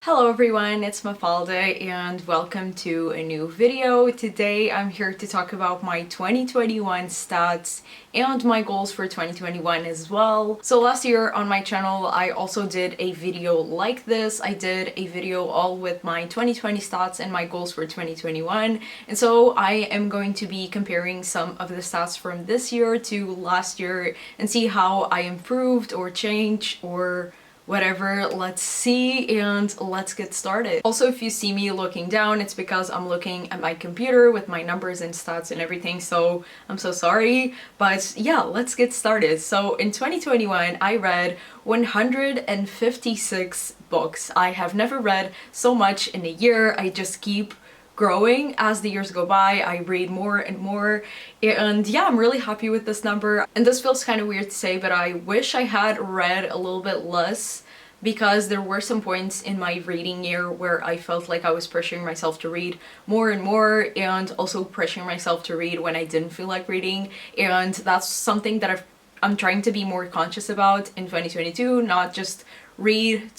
Hello everyone, it's Mafalda and welcome to a new video. Today I'm here to talk about my 2021 stats and my goals for 2021 as well. So last year on my channel I also did a video like this. I did a video all with my 2020 stats and my goals for 2021, and so I am going to be comparing some of the stats from this year to last year and see how I improved or changed or whatever. Let's see and let's get started. Also, if you see me looking down, it's because I'm looking at my computer with my numbers and stats and everything, so I'm so sorry. But yeah, let's get started. So in 2021 I read 156 books. I have never read so much in a year. I just keep growing as the years go by. I read more and more, and yeah, I'm really happy with this number. And this feels kind of weird to say, but I wish I had read a little bit less, because there were some points in my reading year where I felt like I was pressuring myself to read more and more, and also pressuring myself to read when I didn't feel like reading. And that's something that I'm trying to be more conscious about in 2022, not just read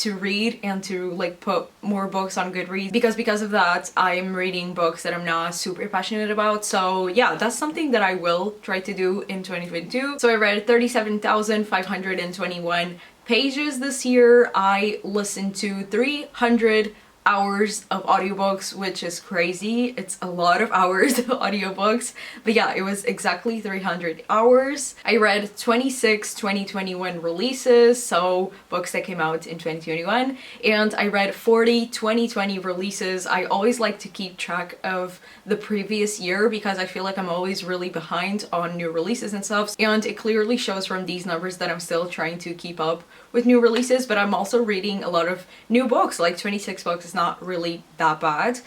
and to like put more books on Goodreads, because of that I'm reading books that I'm not super passionate about. So yeah, that's something that I will try to do in 2022. So I read 37,521 pages this year. I listened to 300 hours of audiobooks, which is crazy. It's a lot of hours of audiobooks, but yeah, it was exactly 300 hours. I read 26 2021 releases, so books that came out in 2021, and I read 40 2020 releases. I always like to keep track of the previous year because I feel like I'm always really behind on new releases and stuff, and it clearly shows from these numbers that I'm still trying to keep up with new releases. But I'm also reading a lot of new books. Like 26 books is not really that bad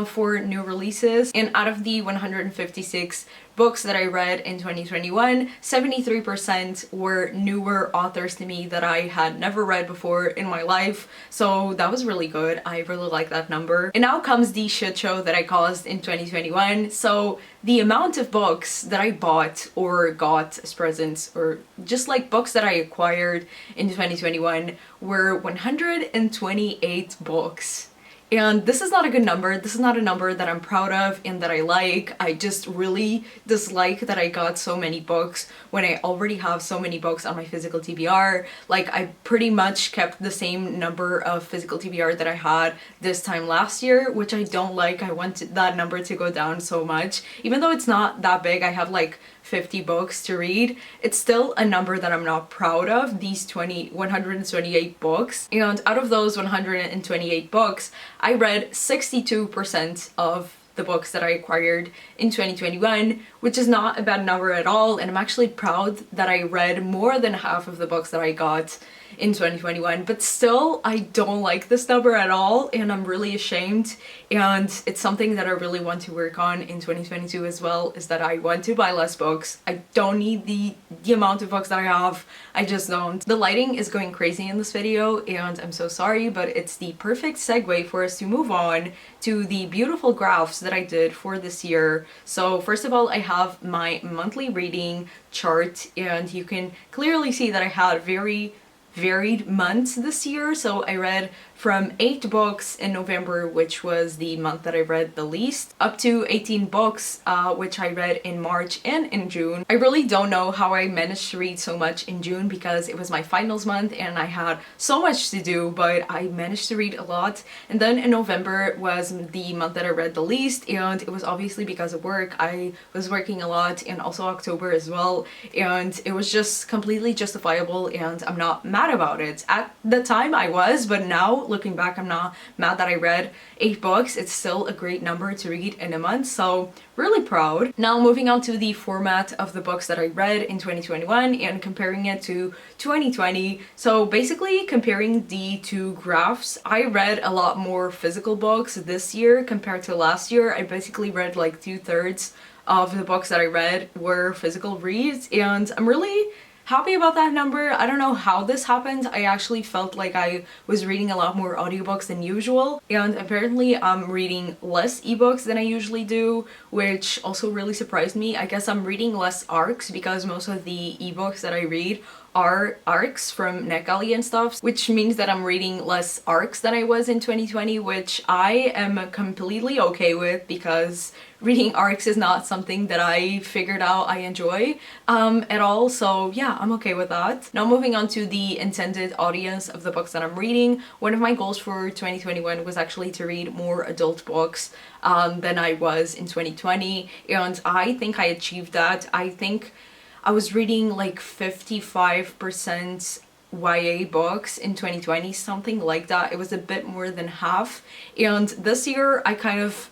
for new releases. And out of the 156 books that I read in 2021, 73% were newer authors to me that I had never read before in my life. So that was really good. I really like that number. And now comes the shit show that I caused in 2021. So the amount of books that I bought or got as presents, or just like books that I acquired in 2021, were 128 books. And this is not a good number. This is not a number that I'm proud of and that I like. I just really dislike that I got so many books when I already have so many books on my physical TBR. Like, I pretty much kept the same number of physical TBR that I had this time last year, which I don't like. I want that number to go down so much. Even though it's not that big, I have like 50 books to read, it's still a number that I'm not proud of, these 128 books. And out of those 128 books, I read 62% of the books that I acquired in 2021, which is not a bad number at all, and I'm actually proud that I read more than half of the books that I got in 2021. But still, I don't like this number at all, and I'm really ashamed, and it's something that I really want to work on in 2022 as well, is that I want to buy less books. I don't need the amount of books that I have. I just don't. The lighting is going crazy in this video, and I'm so sorry, but it's the perfect segue for us to move on to the beautiful graphs that I did for this year. So first of all, I have my monthly reading chart, and you can clearly see that I had very varied months this year. So I read from 8 books in November, which was the month that I read the least, up to 18 books, which I read in March and in June. I really don't know how I managed to read so much in June because it was my finals month and I had so much to do, but I managed to read a lot. And then in November was the month that I read the least, and it was obviously because of work. I was working a lot, and also October as well, and it was just completely justifiable, and I'm not mad about it. At the time I was, but now looking back, I'm not mad that I read 8 books. It's still a great number to read in a month, so really proud. Now moving on to the format of the books that I read in 2021 and comparing it to 2020. So basically comparing the two graphs, I read a lot more physical books this year compared to last year. I basically read like 2/3 of the books that I read were physical reads, and I'm really happy about that number. I don't know how this happened. I actually felt like I was reading a lot more audiobooks than usual, and apparently I'm reading less ebooks than I usually do, which also really surprised me. I guess I'm reading less arcs because most of the ebooks that I read are arcs from NetGalley and stuff, which means that I'm reading less arcs than I was in 2020, which I am completely okay with because reading arcs is not something that I figured out I enjoy at all, so yeah, I'm okay with that. Now moving on to the intended audience of the books that I'm reading, one of my goals for 2021 was actually to read more adult books than I was in 2020, and I think I achieved that. I think I was reading like 55% YA books in 2020, something like that. It was a bit more than half, and this year I kind of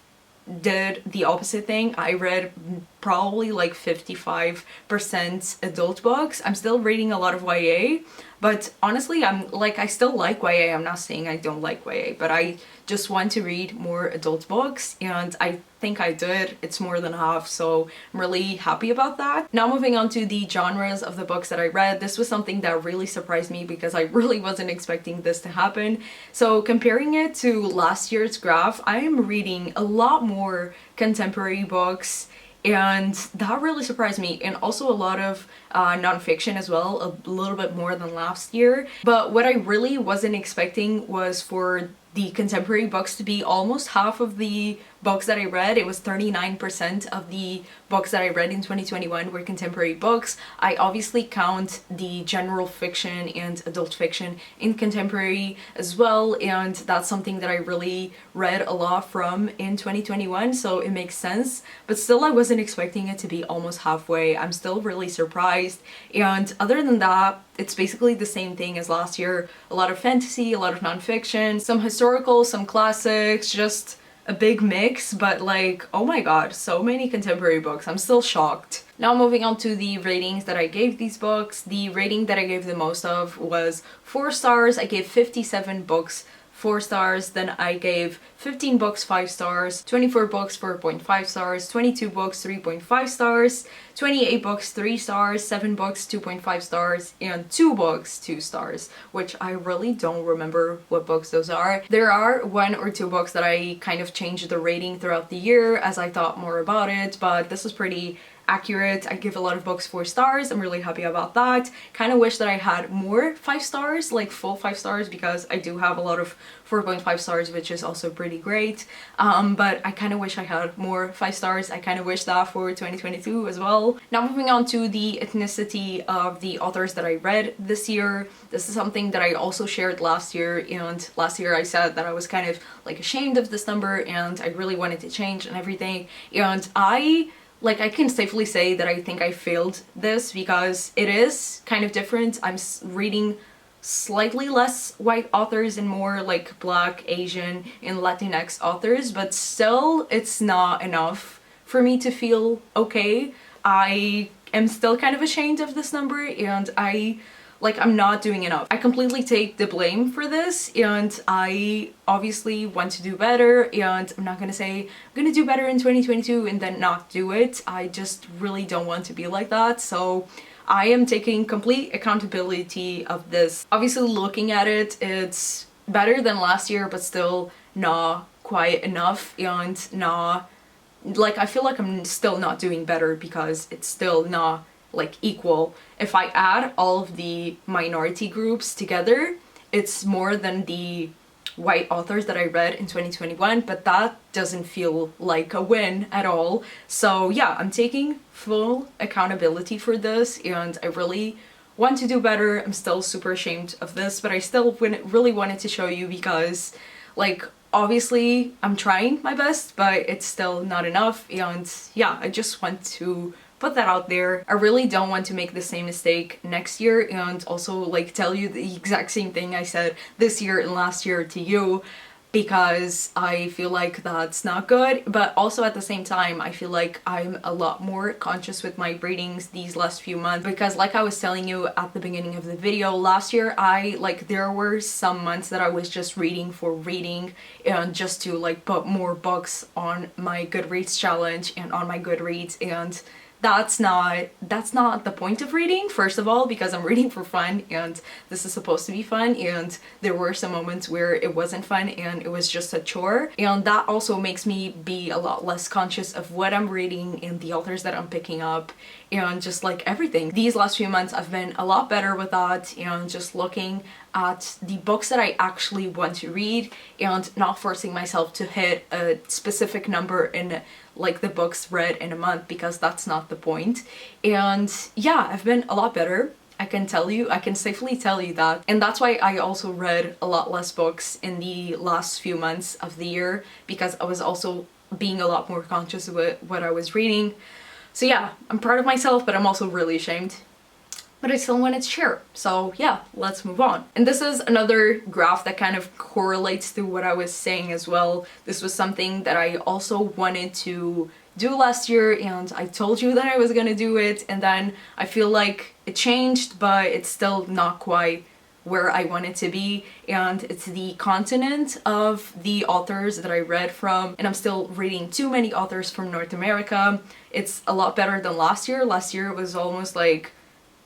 did the opposite thing. I read probably like 55% adult books. I'm still reading a lot of YA, but honestly, I still like YA. I'm not saying I don't like YA, but I just want to read more adult books, and I think I did. It's more than half, so I'm really happy about that. Now moving on to the genres of the books that I read, this was something that really surprised me because I really wasn't expecting this to happen. So comparing it to last year's graph, I am reading a lot more contemporary books, and that really surprised me, and also a lot of nonfiction as well, a little bit more than last year. But what I really wasn't expecting was for the contemporary books to be almost half of the books that I read. It was 39% of the books that I read in 2021 were contemporary books. I obviously count the general fiction and adult fiction in contemporary as well, and that's something that I really read a lot from in 2021, so it makes sense. But still, I wasn't expecting it to be almost halfway. I'm still really surprised, and other than that, it's basically the same thing as last year. A lot of fantasy, a lot of nonfiction, some historical, some classics, just a big mix, but like, oh my god, so many contemporary books. I'm still shocked. Now moving on to the ratings that I gave these books. The rating that I gave the most of was 4 stars. I gave 57 books 4 stars, then I gave 15 books 5 stars, 24 books 4.5 stars, 22 books 3.5 stars, 28 books 3 stars, 7 books 2.5 stars, and 2 books 2 stars, which I really don't remember what books those are. There are 1 or 2 books that I kind of changed the rating throughout the year as I thought more about it, but this was pretty accurate. I give a lot of books 4 stars. I'm really happy about that. Kind of wish that I had more 5 stars, like full 5 stars, because I do have a lot of 4.5 stars, which is also pretty great. But I kind of wish I had more 5 stars. I kind of wish that for 2022 as well. Now moving on to the ethnicity of the authors that I read this year. This is something that I also shared last year, and last year I said that I was kind of like ashamed of this number and I really wanted to change and everything, and I can safely say that I think I failed this because it is kind of different. I'm reading slightly less white authors and more like Black, Asian, and Latinx authors, but still it's not enough for me to feel okay. I am still kind of ashamed of this number, and I'm not doing enough. I completely take the blame for this, and I obviously want to do better, and I'm not gonna say I'm gonna do better in 2022 and then not do it. I just really don't want to be like that, so I am taking complete accountability of this. Obviously, looking at it, it's better than last year, but still not quite enough, and not, I feel like I'm still not doing better because it's still not equal. If I add all of the minority groups together, it's more than the white authors that I read in 2021, but that doesn't feel like a win at all. So yeah, I'm taking full accountability for this, and I really want to do better. I'm still super ashamed of this, but I still really wanted to show you because obviously I'm trying my best, but it's still not enough, and yeah, I just want to put that out there. I really don't want to make the same mistake next year, and also tell you the exact same thing I said this year and last year to you, because I feel like that's not good. But also at the same time, I feel like I'm a lot more conscious with my readings these last few months, because like I was telling you at the beginning of the video, last year there were some months that I was just reading for reading and just to put more books on my Goodreads challenge and on my Goodreads, and that's not the point of reading, first of all, because I'm reading for fun and this is supposed to be fun, and there were some moments where it wasn't fun and it was just a chore, and that also makes me be a lot less conscious of what I'm reading and the authors that I'm picking up and just like everything. These last few months I've been a lot better with that and just looking at the books that I actually want to read and not forcing myself to hit a specific number in like the books read in a month, because that's not the point. And yeah, I've been a lot better. I can safely tell you that. And that's why I also read a lot less books in the last few months of the year, because I was also being a lot more conscious of what I was reading. So yeah, I'm proud of myself, but I'm also really ashamed. But I still wanted to share. So yeah, let's move on. And this is another graph that kind of correlates to what I was saying as well. This was something that I also wanted to do last year, and I told you that I was gonna do it, and then I feel like it changed, but it's still not quite where I want it to be. And it's the continent of the authors that I read from, and I'm still reading too many authors from North America. It's a lot better than last year. Last year it was almost like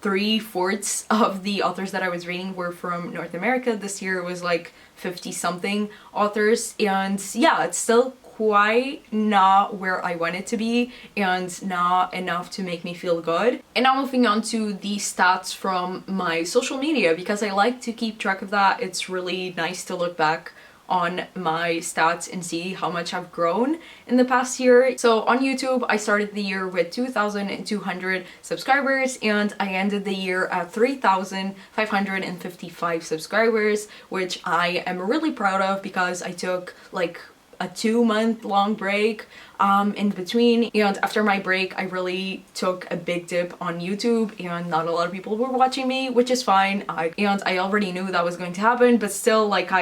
3/4 of the authors that I was reading were from North America. This year it was like 50 something authors, and yeah, it's still quite not where I want it to be and not enough to make me feel good. And now moving on to the stats from my social media, because I like to keep track of that. It's really nice to look back on my stats and see how much I've grown in the past year. So on YouTube, I started the year with 2,200 subscribers and I ended the year at 3,555 subscribers, which I am really proud of, because I took like a 2-month long break in between, and after my break I really took a big dip on YouTube and not a lot of people were watching me, which is fine. And I already knew that was going to happen, but still, like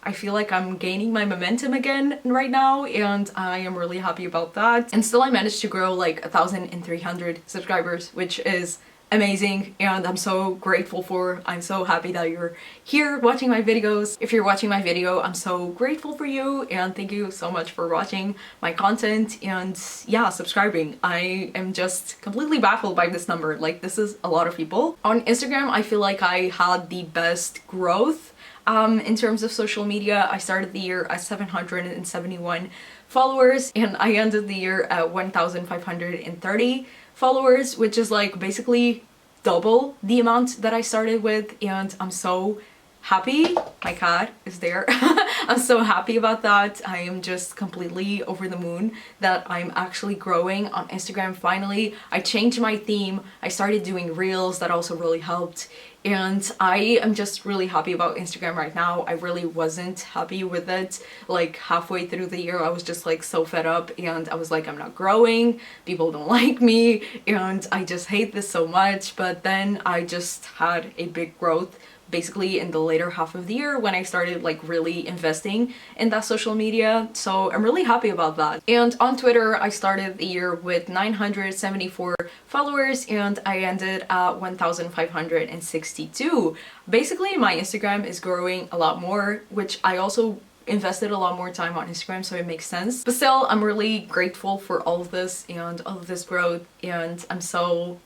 I feel like I'm gaining my momentum again right now, and I am really happy about that. And still I managed to grow like 1,300 subscribers, which is amazing, and I'm so grateful for. I'm so happy that you're here watching my videos. If you're watching my video, I'm so grateful for you, and thank you so much for watching my content and yeah, subscribing. I am just completely baffled by this number. Like, this is a lot of people. On Instagram, I feel like I had the best growth in terms of social media. I started the year at 771 followers and I ended the year at 1,530 followers, which is like basically double the amount that I started with, and I'm so happy. My cat is there. I'm so happy about that. I am just completely over the moon that I'm actually growing on Instagram finally. I changed my theme. I started doing reels. That also really helped. And I am just really happy about Instagram right now. I really wasn't happy with it. Like halfway through the year, I was just like so fed up and I was like, I'm not growing. People don't like me and I just hate this so much. But then I just had a big growth basically in the later half of the year when I started like really investing in that social media. So I'm really happy about that. And on Twitter, I started the year with 974 followers and I ended at 1,562. Basically, my Instagram is growing a lot more, which I also invested a lot more time on Instagram, so it makes sense. But still, I'm really grateful for all of this and all of this growth, and I'm so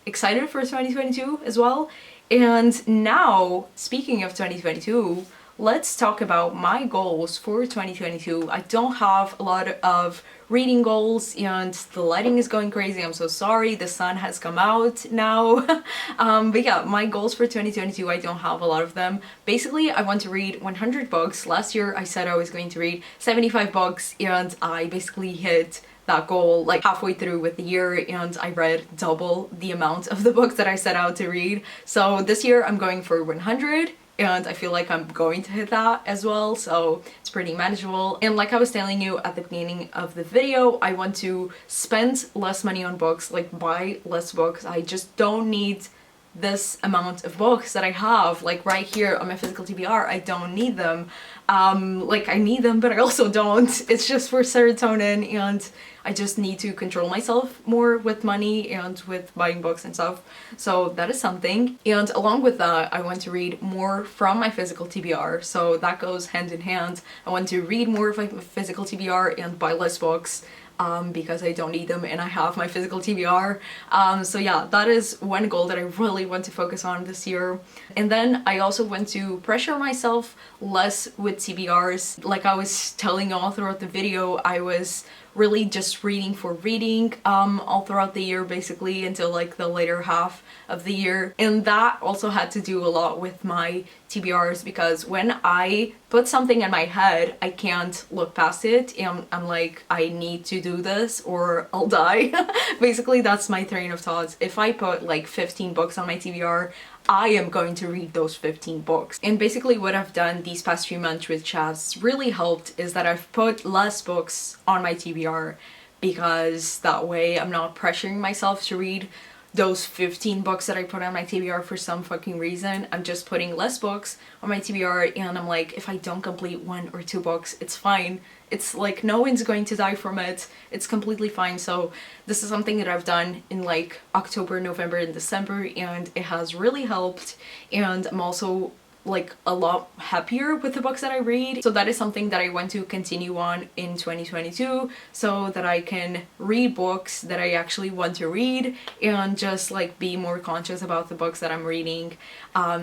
excited for 2022 as well. And now, speaking of 2022, let's talk about my goals for 2022. I don't have a lot of reading goals and the lighting is going crazy. I'm so sorry. The sun has come out now. But yeah, my goals for 2022, I don't have a lot of them. Basically, I want to read 100 books. Last year, I said I was going to read 75 books and I basically hit that goal like halfway through with the year, and I read double the amount of the books that I set out to read. So this year I'm going for 100 and I feel like I'm going to hit that as well, so it's pretty manageable. And like I was telling you at the beginning of the video, I want to spend less money on books, like buy less books. I just don't need this amount of books that I have like right here on my physical TBR. I don't need them. Like I need them, but I also don't. It's just for serotonin, and I just need to control myself more with money and with buying books and stuff. So that is something. And along with that, I want to read more from my physical TBR. So that goes hand in hand. I want to read more of my physical TBR and buy less books. because I don't need them and I have my physical TBR. So yeah, that is one goal that I really want to focus on this year. And then I also want to pressure myself less with TBRs. Like I was telling you all throughout the video, I was really just reading for reading all throughout the year, basically until like the later half of the year. And that also had to do a lot with my TBRs, because when I put something in my head, I can't look past it, and I'm like, I need to do this or I'll die. Basically, that's my train of thoughts. If I put like 15 books on my TBR, I am going to read those 15 books. And basically what I've done these past few months, which has really helped, is that I've put less books on my TBR, because that way I'm not pressuring myself to read those 15 books that I put on my TBR for some fucking reason. I'm just putting less books on my TBR, and I'm like, if I don't complete 1 or 2 books, it's fine. It's like no one's going to die from it. It's completely fine. So this is something that I've done in like October, November, and December, and it has really helped. And I'm also like a lot happier with the books that I read. So that is something that I want to continue on in 2022, so that I can read books that I actually want to read and just like be more conscious about the books that I'm reading.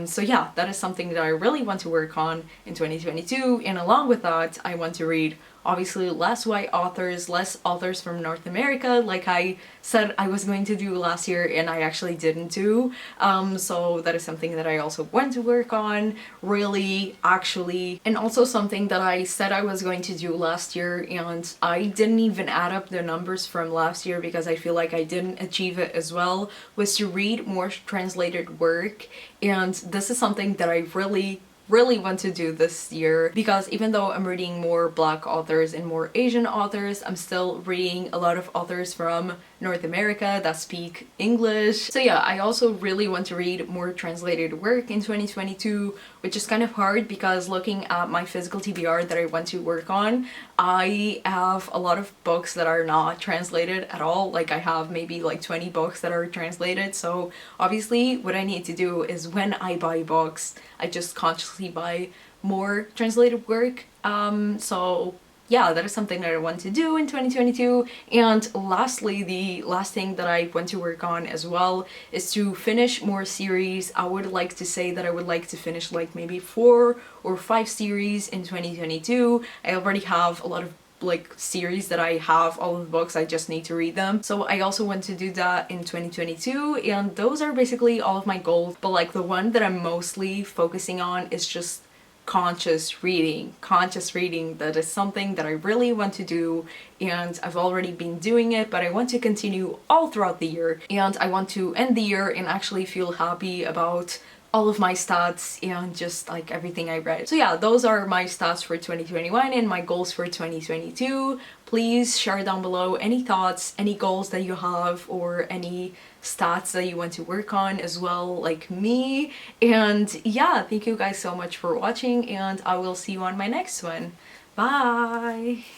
So yeah, that is something that I really want to work on in 2022. And along with that, I want to read obviously less white authors, less authors from North America, like I said I was going to do last year and I actually didn't do. So that is something that I also want to work on, really, actually. And also something that I said I was going to do last year and I didn't even add up the numbers from last year because I feel like I didn't achieve it as well, was to read more translated work. And this is something that I really want to do this year, because even though I'm reading more Black authors and more Asian authors, I'm still reading a lot of authors from North America that speak English. So yeah, I also really want to read more translated work in 2022, which is kind of hard because looking at my physical TBR that I want to work on, I have a lot of books that are not translated at all. Like I have maybe like 20 books that are translated. So obviously what I need to do is when I buy books, I just consciously buy more translated work. So yeah, that is something that I want to do in 2022. And lastly, the last thing that I want to work on as well is to finish more series. I would like to say that I would like to finish like maybe 4 or 5 series in 2022. I already have a lot of like series that I have all of the books, I just need to read them. So I also want to do that in 2022, and those are basically all of my goals. But like the one that I'm mostly focusing on is just conscious reading. That is something that I really want to do, and I've already been doing it, but I want to continue all throughout the year, and I want to end the year and actually feel happy about all of my stats and just like everything I read. So yeah, those are my stats for 2021 and my goals for 2022. Please share down below any thoughts, any goals that you have, or any stats that you want to work on as well, like me. And yeah, thank you guys so much for watching, and I will see you on my next one. Bye!